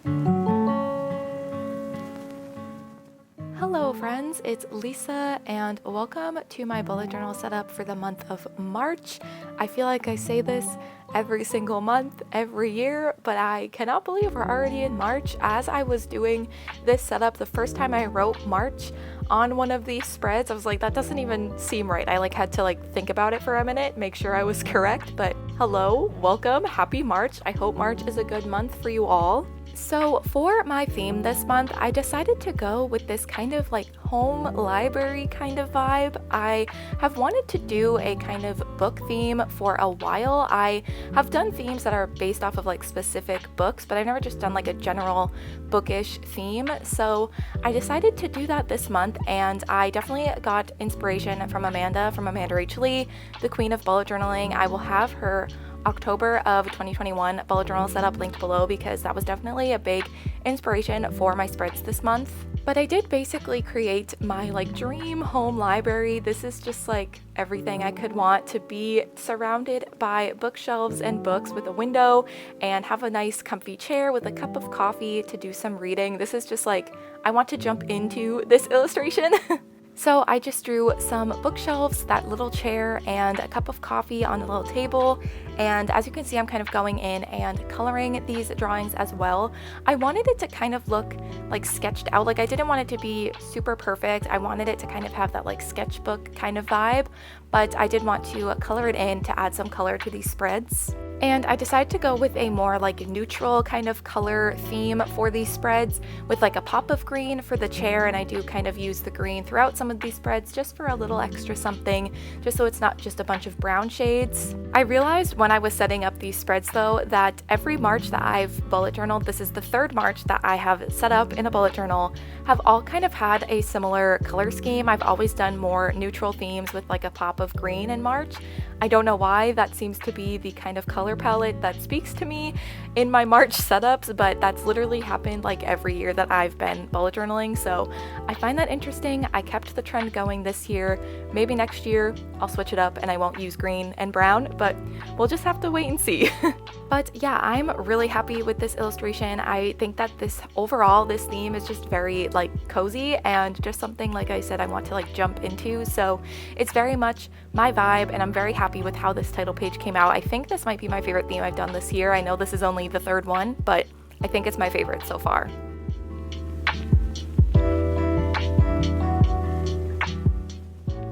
Hello friends, it's Lisa and welcome to my bullet journal setup for the month of March. I feel like I say this every single month, every year, but I cannot believe we're already in March. As I was doing this setup, the first time I wrote March on one of these spreads, I was like, that doesn't even seem right. I had to think about it for a minute, make sure I was correct, but hello, welcome, happy March. I hope March is a good month for you all. So for my theme this month, I decided to go with this kind of home library kind of vibe. I have wanted to do a kind of book theme for a while. I have done themes that are based off of specific books, but I've never just done a general bookish theme. So I decided to do that this month, and I definitely got inspiration from Amanda Rach Lee, the queen of bullet journaling. I will have her October of 2021 bullet journal setup linked below because that was definitely a big inspiration for my spreads this month. But I did basically create my dream home library. This is just everything I could want: to be surrounded by bookshelves and books with a window and have a nice comfy chair with a cup of coffee to do some reading. This is just I want to jump into this illustration. So I just drew some bookshelves, that little chair, and a cup of coffee on a little table. And as you can see, I'm kind of going in and coloring these drawings as well. I wanted it to kind of look sketched out. I didn't want it to be super perfect. I wanted it to kind of have that sketchbook kind of vibe, but I did want to color it in to add some color to these spreads. And I decided to go with a more neutral kind of color theme for these spreads, with a pop of green for the chair, and I do kind of use the green throughout some of these spreads just for a little extra something, just so it's not just a bunch of brown shades. I realized when I was setting up these spreads though that every March that I've bullet journaled, this is the third March that I have set up in a bullet journal, have all kind of had a similar color scheme. I've always done more neutral themes with a pop of green in March. I don't know why, that seems to be the kind of color palette that speaks to me in my March setups, but that's literally happened every year that I've been bullet journaling, so I find that interesting. I kept the trend going this year. Maybe next year I'll switch it up and I won't use green and brown, but we'll just have to wait and see. But yeah, I'm really happy with this illustration. I think that this theme is just very cozy and just something, like I said, I want to jump into. So it's very much my vibe, and I'm very happy with how this title page came out. I think this might be my favorite theme I've done this year. I know this is only the third one, but I think it's my favorite so far.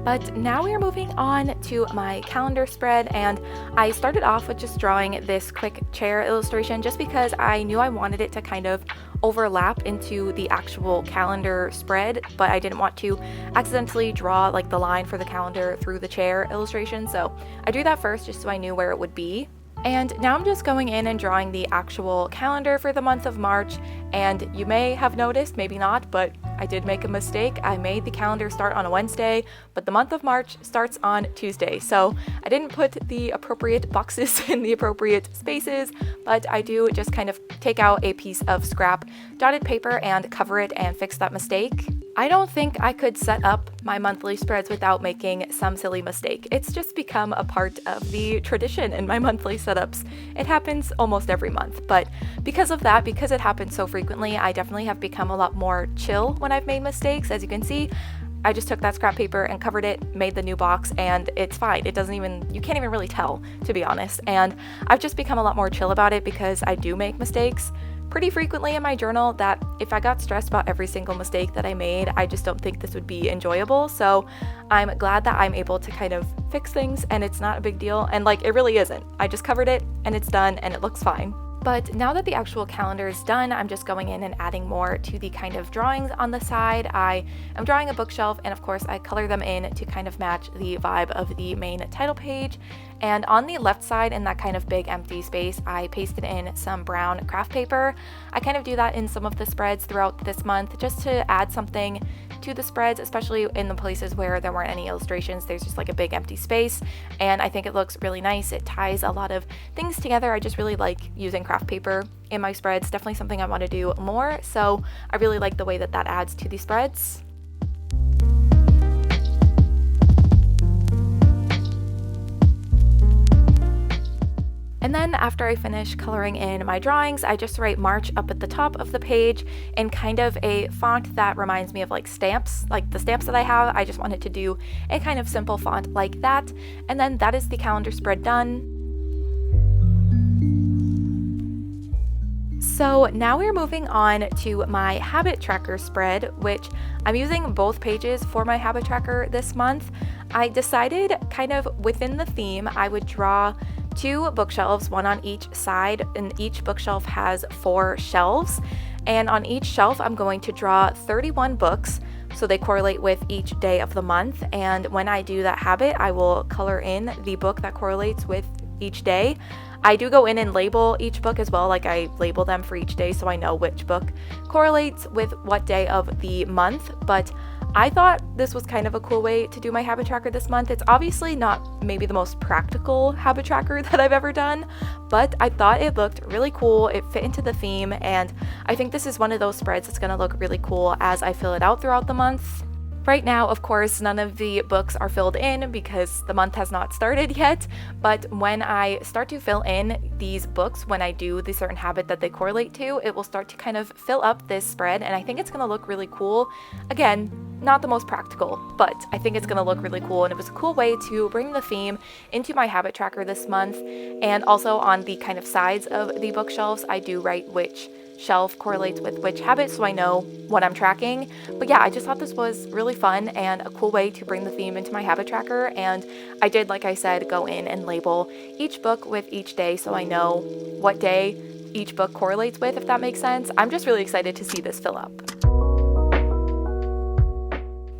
But now we are moving on to my calendar spread, and I started off with just drawing this quick chair illustration just because I knew I wanted it to kind of overlap into the actual calendar spread, but I didn't want to accidentally draw the line for the calendar through the chair illustration, so I drew that first just so I knew where it would be. And now I'm just going in and drawing the actual calendar for the month of March, and you may have noticed, maybe not, but I did make a mistake. I made the calendar start on a Wednesday, but the month of March starts on Tuesday. So I didn't put the appropriate boxes in the appropriate spaces, but I do just kind of take out a piece of scrap dotted paper and cover it and fix that mistake. I don't think I could set up my monthly spreads without making some silly mistake. It's just become a part of the tradition in my monthly setups. It happens almost every month, but because of that, because it happens so frequently, I definitely have become a lot more chill when I've made mistakes. As you can see, I just took that scrap paper and covered it, made the new box, and it's fine. You can't even really tell, to be honest. And I've just become a lot more chill about it because I do make mistakes pretty frequently in my journal, that if I got stressed about every single mistake that I made, I just don't think this would be enjoyable. So I'm glad that I'm able to kind of fix things and it's not a big deal. And it really isn't. I just covered it and it's done and it looks fine. But now that the actual calendar is done, I'm just going in and adding more to the kind of drawings on the side. I am drawing a bookshelf, and of course I color them in to kind of match the vibe of the main title page. And on the left side, in that kind of big empty space, I pasted in some brown craft paper. I kind of do that in some of the spreads throughout this month just to add something to the spreads, especially in the places where there weren't any illustrations. There's just a big empty space, and I think it looks really nice. It ties a lot of things together. I just really like using craft paper in my spreads. Definitely something I want to do more, so I really like the way that adds to the spreads. And then after I finish coloring in my drawings, I just write March up at the top of the page in kind of a font that reminds me of like stamps, like the stamps that I have. I just wanted to do a kind of simple font like that. And then that is the calendar spread done. So now we're moving on to my habit tracker spread, which I'm using both pages for my habit tracker this month. I decided kind of within the theme, I would draw 2 bookshelves, one on each side, and each bookshelf has 4 shelves. And on each shelf, I'm going to draw 31 books, so they correlate with each day of the month. And when I do that habit, I will color in the book that correlates with each day. I do go in and label each book as well, like I label them for each day so I know which book correlates with what day of the month, but I thought this was kind of a cool way to do my habit tracker this month. It's obviously not maybe the most practical habit tracker that I've ever done, but I thought it looked really cool. It fit into the theme, and I think this is one of those spreads that's going to look really cool as I fill it out throughout the month. Right now, of course, none of the books are filled in because the month has not started yet, but when I start to fill in these books, when I do the certain habit that they correlate to, it will start to kind of fill up this spread, and I think it's going to look really cool. Again, not the most practical, but I think it's going to look really cool, and it was a cool way to bring the theme into my habit tracker this month. And also on the kind of sides of the bookshelves, I do write which shelf correlates with which habit so I know what I'm tracking. But yeah, I just thought this was really fun and a cool way to bring the theme into my habit tracker, and I did, like I said, go in and label each book with each day so I know what day each book correlates with, if that makes sense. I'm just really excited to see this fill up.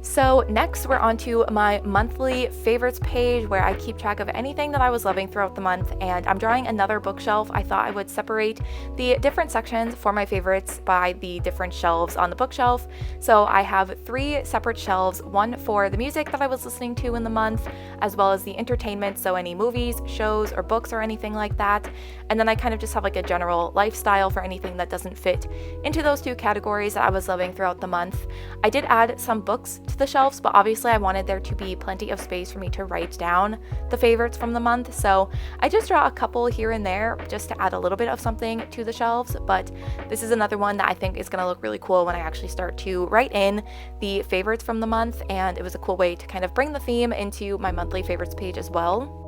So next we're on to my monthly favorites page where I keep track of anything that I was loving throughout the month, and I'm drawing another bookshelf. I thought I would separate the different sections for my favorites by the different shelves on the bookshelf. So I have 3 separate shelves, one for the music that I was listening to in the month, as well as the entertainment, so any movies, shows, or books or anything like that. And then I kind of just have like a general lifestyle for anything that doesn't fit into those 2 categories that I was loving throughout the month. I did add some books to the shelves, but obviously I wanted there to be plenty of space for me to write down the favorites from the month, so I just draw a couple here and there just to add a little bit of something to the shelves. But this is another one that I think is going to look really cool when I actually start to write in the favorites from the month, and it was a cool way to kind of bring the theme into my monthly favorites page as well.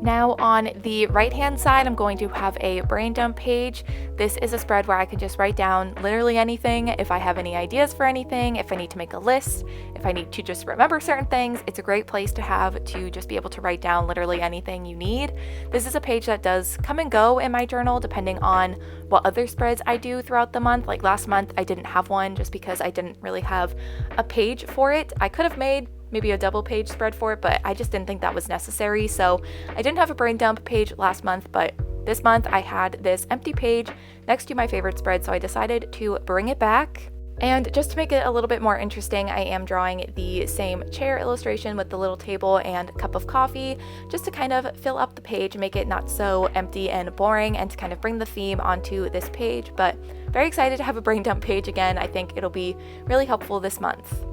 Now on the right hand side, I'm going to have a brain dump page. This is a spread where I can just write down literally anything. If I have any ideas for anything, if I need to make a list, if I need to just remember certain things, it's a great place to have to just be able to write down literally anything you need. This is a page that does come and go in my journal depending on what other spreads I do throughout the month. Like last month, I didn't have one just because I didn't really have a page for it. I could have made maybe a double page spread for it, but I just didn't think that was necessary. So I didn't have a brain dump page last month, but this month I had this empty page next to my favorite spread, so I decided to bring it back. And just to make it a little bit more interesting, I am drawing the same chair illustration with the little table and cup of coffee, just to kind of fill up the page, make it not so empty and boring, and to kind of bring the theme onto this page. But very excited to have a brain dump page again. I think it'll be really helpful this month.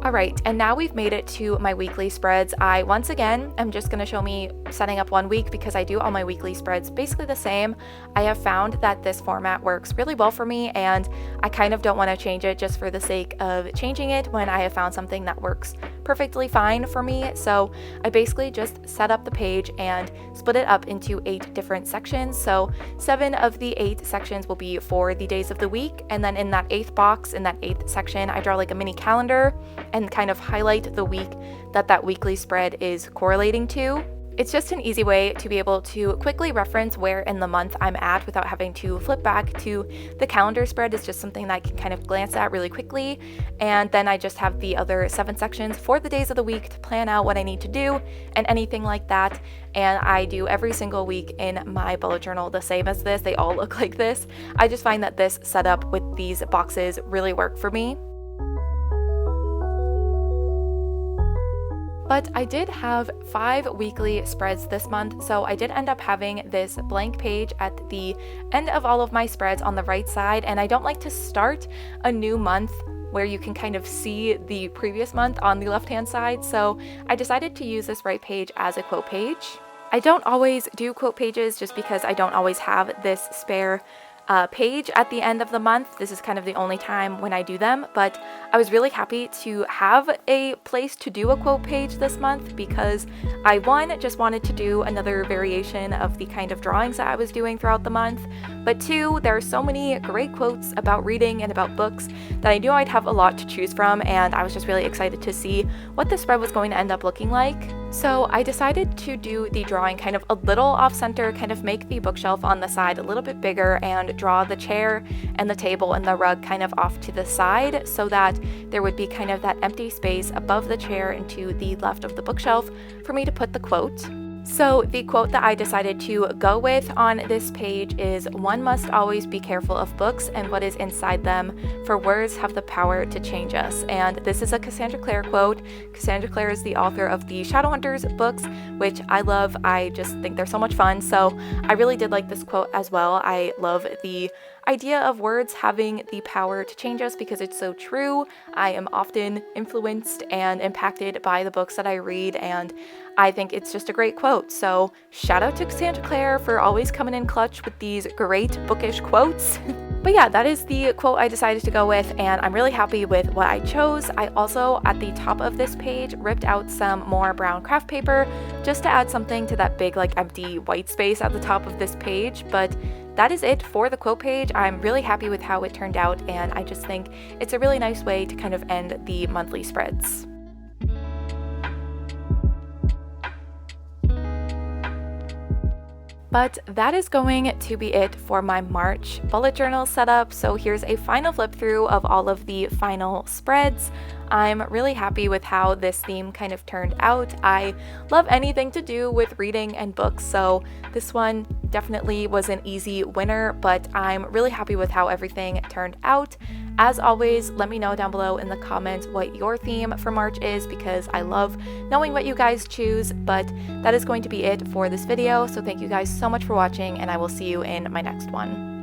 Alright, and now we've made it to my weekly spreads. I, once again, am just going to show me setting up one week because I do all my weekly spreads basically the same. I have found that this format works really well for me, and I kind of don't want to change it just for the sake of changing it when I have found something that works perfectly fine for me. So I basically just set up the page and split it up into 8 different sections. So 7 of the 8 sections will be for the days of the week, and then in that 8th box, in that 8th section, I draw like a mini calendar and kind of highlight the week that that weekly spread is correlating to. It's just an easy way to be able to quickly reference where in the month I'm at without having to flip back to the calendar spread. It's just something that I can kind of glance at really quickly. And then I just have the other 7 sections for the days of the week to plan out what I need to do and anything like that. And I do every single week in my bullet journal the same as this. They all look like this. I just find that this setup with these boxes really work for me. But I did have 5 weekly spreads this month, so I did end up having this blank page at the end of all of my spreads on the right side, and I don't like to start a new month where you can kind of see the previous month on the left-hand side, so I decided to use this right page as a quote page. I don't always do quote pages just because I don't always have this spare page at the end of the month. This is kind of the only time when I do them, but I was really happy to have a place to do a quote page this month because I, one, just wanted to do another variation of the kind of drawings that I was doing throughout the month, but two, there are so many great quotes about reading and about books that I knew I'd have a lot to choose from, and I was just really excited to see what the spread was going to end up looking like. So I decided to do the drawing kind of a little off center, kind of make the bookshelf on the side a little bit bigger and draw the chair and the table and the rug kind of off to the side so that there would be kind of that empty space above the chair and to the left of the bookshelf for me to put the quote. So the quote that I decided to go with on this page is, "One must always be careful of books and what is inside them, for words have the power to change us." And this is a Cassandra Clare quote. Cassandra Clare is the author of the Shadowhunters books, which I love. I just think they're so much fun. So I really did like this quote as well. I love the idea of words having the power to change us because it's so true. I am often influenced and impacted by the books that I read, and I think it's just a great quote. So shout out to Cassandra Clare for always coming in clutch with these great bookish quotes. But yeah, that is the quote I decided to go with, and I'm really happy with what I chose. I also, at the top of this page, ripped out some more brown craft paper just to add something to that big, like, empty white space at the top of this page. But that is it for the quote page. I'm really happy with how it turned out, and I just think it's a really nice way to kind of end the monthly spreads. But that is going to be it for my March bullet journal setup. So here's a final flip through of all of the final spreads. I'm really happy with how this theme kind of turned out. I love anything to do with reading and books, so this one definitely was an easy winner, but I'm really happy with how everything turned out. As always, let me know down below in the comments what your theme for March is because I love knowing what you guys choose, but that is going to be it for this video. So thank you guys so much for watching, and I will see you in my next one.